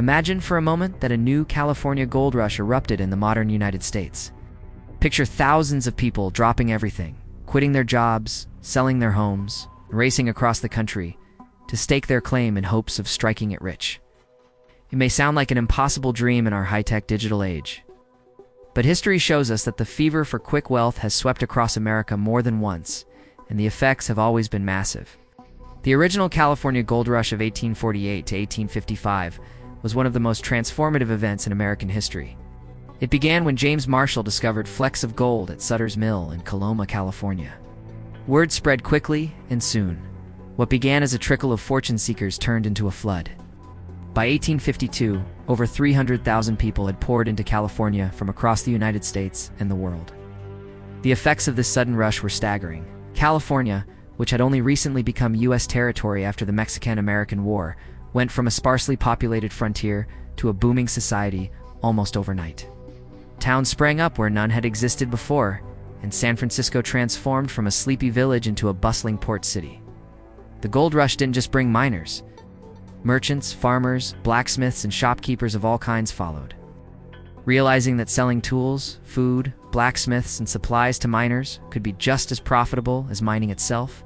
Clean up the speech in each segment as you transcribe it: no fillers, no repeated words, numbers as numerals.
Imagine for a moment that a new California gold rush erupted in the modern United States. Picture thousands of people dropping everything, quitting their jobs, selling their homes, racing across the country to stake their claim in hopes of striking it rich. It may sound like an impossible dream in our high-tech digital age, but history shows us that the fever for quick wealth has swept across America more than once, and the effects have always been massive. The original California gold rush of 1848 to 1855 was one of the most transformative events in American history. It began when James Marshall discovered flecks of gold at Sutter's Mill in Coloma, California. Word spread quickly, and soon, what began as a trickle of fortune seekers turned into a flood. By 1852, over 300,000 people had poured into California from across the United States and the world. The effects of this sudden rush were staggering. California, which had only recently become U.S. territory after the Mexican-American War, went from a sparsely populated frontier to a booming society almost overnight. Towns sprang up where none had existed before, and San Francisco transformed from a sleepy village into a bustling port city. The gold rush didn't just bring miners. Merchants, farmers, blacksmiths, and shopkeepers of all kinds followed. Realizing that selling tools, food, blacksmiths, and supplies to miners could be just as profitable as mining itself.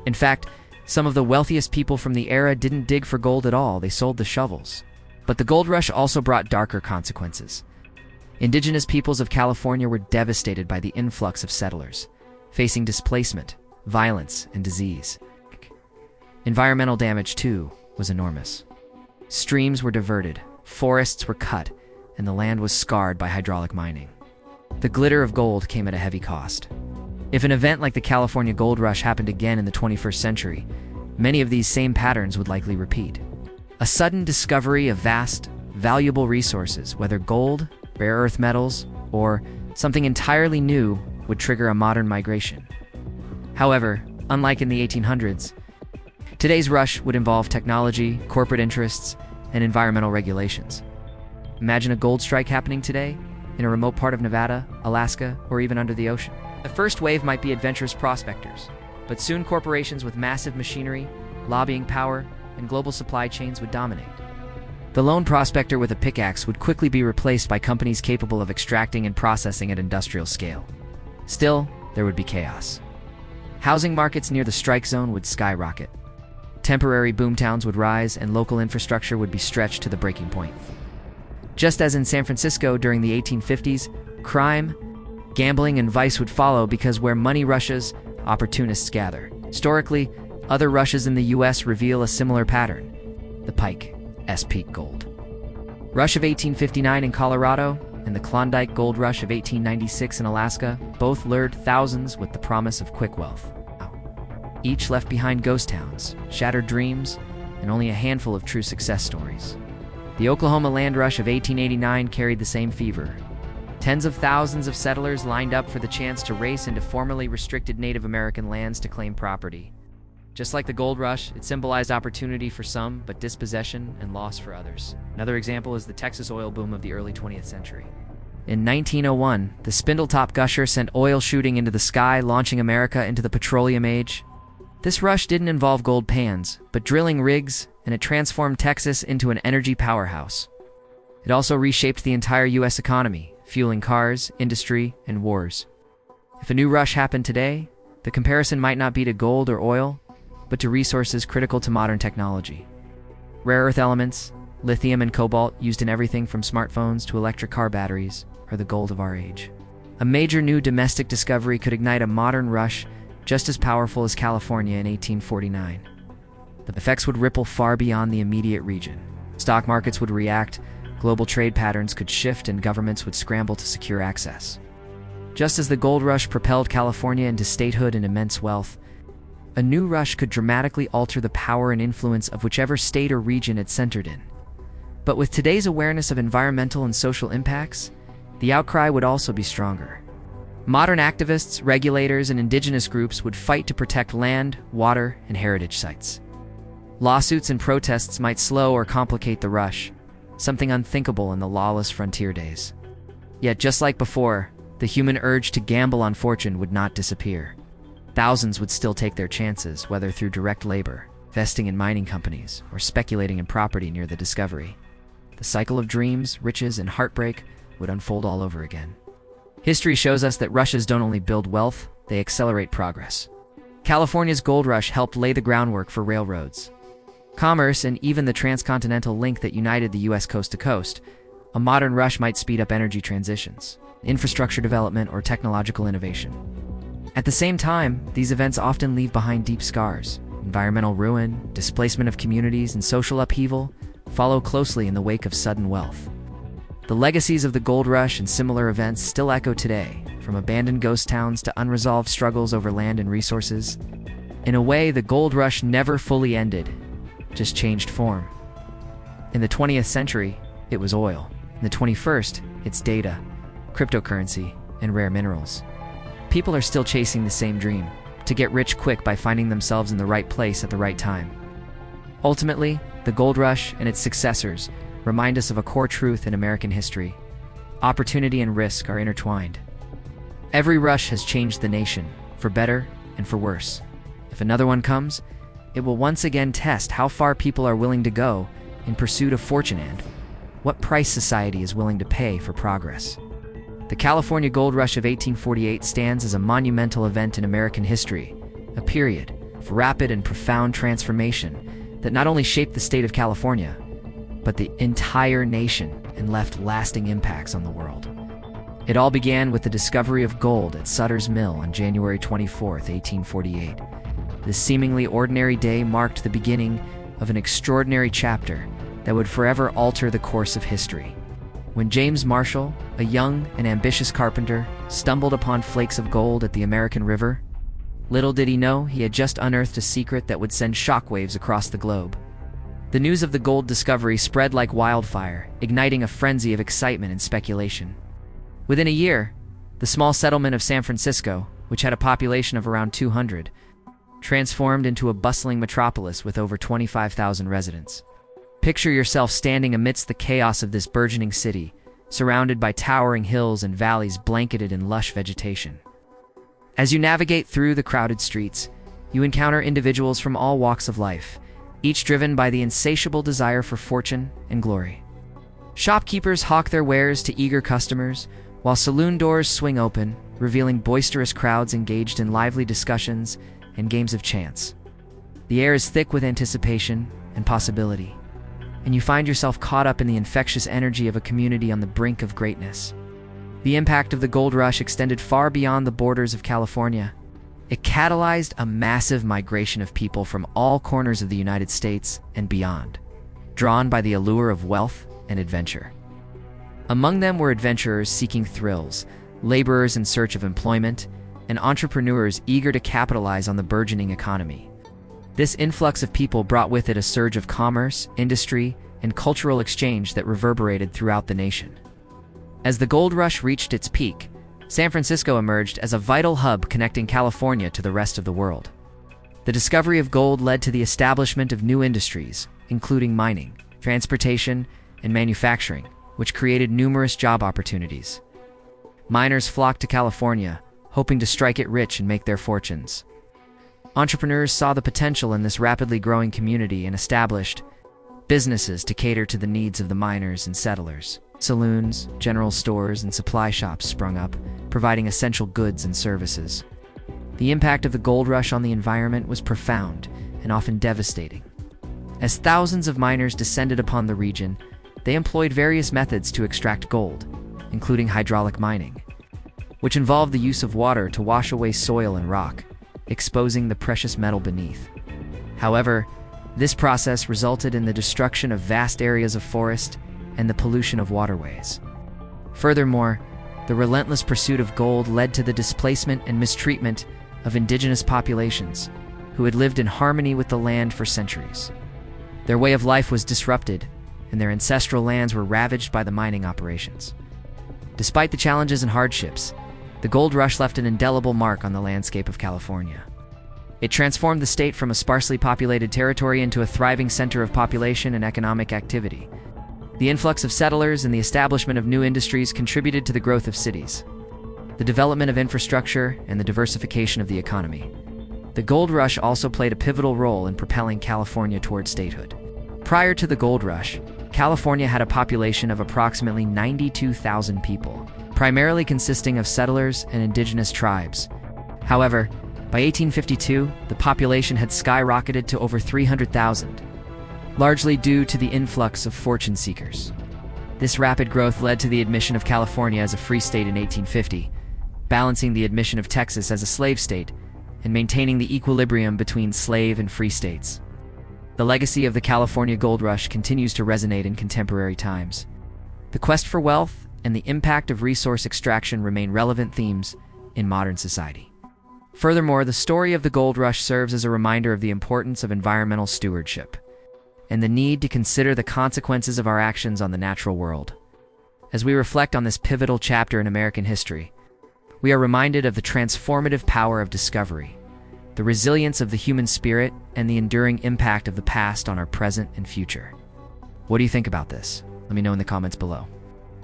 In fact, some of the wealthiest people from the era didn't dig for gold at all, they sold the shovels. But the gold rush also brought darker consequences. Indigenous peoples of California were devastated by the influx of settlers, facing displacement, violence, and disease. Environmental damage, too, was enormous. Streams were diverted, forests were cut, and the land was scarred by hydraulic mining. The glitter of gold came at a heavy cost. If an event like the California gold rush happened again in the 21st century, many of these same patterns would likely repeat. A sudden discovery of vast, valuable resources, whether gold, rare earth metals, or something entirely new, would trigger a modern migration. However, unlike in the 1800s, today's rush would involve technology, corporate interests, and environmental regulations. Imagine a gold strike happening today in a remote part of Nevada, Alaska, or even under the ocean. The first wave might be adventurous prospectors, but soon corporations with massive machinery, lobbying power, and global supply chains would dominate. The lone prospector with a pickaxe would quickly be replaced by companies capable of extracting and processing at industrial scale. Still, there would be chaos. Housing markets near the strike zone would skyrocket. Temporary boomtowns would rise, and local infrastructure would be stretched to the breaking point. Just as in San Francisco during the 1850s, crime, gambling, and vice would follow because where money rushes, opportunists gather. Historically, other rushes in the U.S. reveal a similar pattern. The Pike's Peak Gold Rush of 1859 in Colorado and the Klondike Gold Rush of 1896 in Alaska both lured thousands with the promise of quick wealth. Each left behind ghost towns, shattered dreams, and only a handful of true success stories. The Oklahoma Land Rush of 1889 carried the same fever. Tens of thousands of settlers lined up for the chance to race into formerly restricted Native American lands to claim property. Just like the gold rush, it symbolized opportunity for some, but dispossession and loss for others. Another example is the Texas oil boom of the early 20th century. In 1901, the Spindletop Gusher sent oil shooting into the sky, launching America into the petroleum age. This rush didn't involve gold pans, but drilling rigs, and it transformed Texas into an energy powerhouse. It also reshaped the entire U.S. economy, fueling cars, industry, and wars. If a new rush happened today, the comparison might not be to gold or oil, but to resources critical to modern technology. Rare earth elements, lithium and cobalt used in everything from smartphones to electric car batteries, are the gold of our age. A major new domestic discovery could ignite a modern rush just as powerful as California in 1849. The effects would ripple far beyond the immediate region. Stock markets would react, global trade patterns could shift, and governments would scramble to secure access. Just as the gold rush propelled California into statehood and immense wealth, a new rush could dramatically alter the power and influence of whichever state or region it centered in. But with today's awareness of environmental and social impacts, the outcry would also be stronger. Modern activists, regulators, and indigenous groups would fight to protect land, water, and heritage sites. Lawsuits and protests might slow or complicate the rush, something unthinkable in the lawless frontier days. Yet just like before, the human urge to gamble on fortune would not disappear. Thousands would still take their chances, whether through direct labor, investing in mining companies, or speculating in property near the discovery. the cycle of dreams, riches, and heartbreak would unfold all over again. History shows us that rushes don't only build wealth, they accelerate progress. California's gold rush helped lay the groundwork for railroads, commerce, and even the transcontinental link that united the U.S. coast to coast. A modern rush might speed up energy transitions, infrastructure development, or technological innovation. At the same time, these events often leave behind deep scars. Environmental ruin, displacement of communities, and social upheaval follow closely in the wake of sudden wealth. The legacies of the gold rush and similar events still echo today, from abandoned ghost towns to unresolved struggles over land and resources. In a way, the gold rush never fully ended, just changed form. In the 20th century, it was oil. In the 21st, it's data, cryptocurrency, and rare minerals. People are still chasing the same dream, to get rich quick by finding themselves in the right place at the right time. Ultimately, the gold rush and its successors remind us of a core truth in American history. Opportunity and risk are intertwined. Every rush has changed the nation, for better and for worse. If another one comes, it will once again test how far people are willing to go in pursuit of fortune and what price society is willing to pay for progress. The California Gold Rush of 1848 stands as a monumental event in American history, a period of rapid and profound transformation that not only shaped the state of California, but the entire nation and left lasting impacts on the world. It all began with the discovery of gold at Sutter's Mill on January 24, 1848. This seemingly ordinary day marked the beginning of an extraordinary chapter that would forever alter the course of history. When James Marshall, a young and ambitious carpenter, stumbled upon flakes of gold at the American River, little did he know he had just unearthed a secret that would send shockwaves across the globe. The news of the gold discovery spread like wildfire, igniting a frenzy of excitement and speculation. Within a year, the small settlement of San Francisco, which had a population of around 200, transformed into a bustling metropolis with over 25,000 residents. Picture yourself standing amidst the chaos of this burgeoning city, surrounded by towering hills and valleys blanketed in lush vegetation. As you navigate through the crowded streets, you encounter individuals from all walks of life, each driven by the insatiable desire for fortune and glory. Shopkeepers hawk their wares to eager customers, while saloon doors swing open, revealing boisterous crowds engaged in lively discussions and games of chance. The air is thick with anticipation and possibility, and you find yourself caught up in the infectious energy of a community on the brink of greatness. The impact of the gold rush extended far beyond the borders of California. It catalyzed a massive migration of people from all corners of the United States and beyond, drawn by the allure of wealth and adventure. Among them were adventurers seeking thrills, laborers in search of employment, and entrepreneurs eager to capitalize on the burgeoning economy. This influx of people brought with it a surge of commerce, industry, and cultural exchange that reverberated throughout the nation. As the gold rush reached its peak, San Francisco emerged as a vital hub connecting California to the rest of the world. The discovery of gold led to the establishment of new industries, including mining, transportation, and manufacturing, which created numerous job opportunities. Miners flocked to California, hoping to strike it rich and make their fortunes. Entrepreneurs saw the potential in this rapidly growing community and established businesses to cater to the needs of the miners and settlers. Saloons, general stores, and supply shops sprung up, providing essential goods and services. The impact of the gold rush on the environment was profound and often devastating. As thousands of miners descended upon the region, they employed various methods to extract gold, including hydraulic mining, which involved the use of water to wash away soil and rock, exposing the precious metal beneath. However, this process resulted in the destruction of vast areas of forest and the pollution of waterways. Furthermore, the relentless pursuit of gold led to the displacement and mistreatment of indigenous populations who had lived in harmony with the land for centuries. Their way of life was disrupted, and their ancestral lands were ravaged by the mining operations. Despite the challenges and hardships, the gold rush left an indelible mark on the landscape of California. It transformed the state from a sparsely populated territory into a thriving center of population and economic activity. The influx of settlers and the establishment of new industries contributed to the growth of cities, the development of infrastructure, and the diversification of the economy. The gold rush also played a pivotal role in propelling California toward statehood. Prior to the gold rush, California had a population of approximately 92,000 people, primarily consisting of settlers and indigenous tribes. However, by 1852, the population had skyrocketed to over 300,000, largely due to the influx of fortune seekers. This rapid growth led to the admission of California as a free state in 1850, balancing the admission of Texas as a slave state and maintaining the equilibrium between slave and free states. The legacy of the California Gold Rush continues to resonate in contemporary times. The quest for wealth and the impact of resource extraction remain relevant themes in modern society. Furthermore, the story of the Gold Rush serves as a reminder of the importance of environmental stewardship and the need to consider the consequences of our actions on the natural world. As we reflect on this pivotal chapter in American history, we are reminded of the transformative power of discovery, the resilience of the human spirit, and the enduring impact of the past on our present and future. What do you think about this? Let me know in the comments below.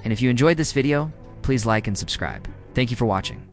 And if you enjoyed this video, please like and subscribe. Thank you for watching.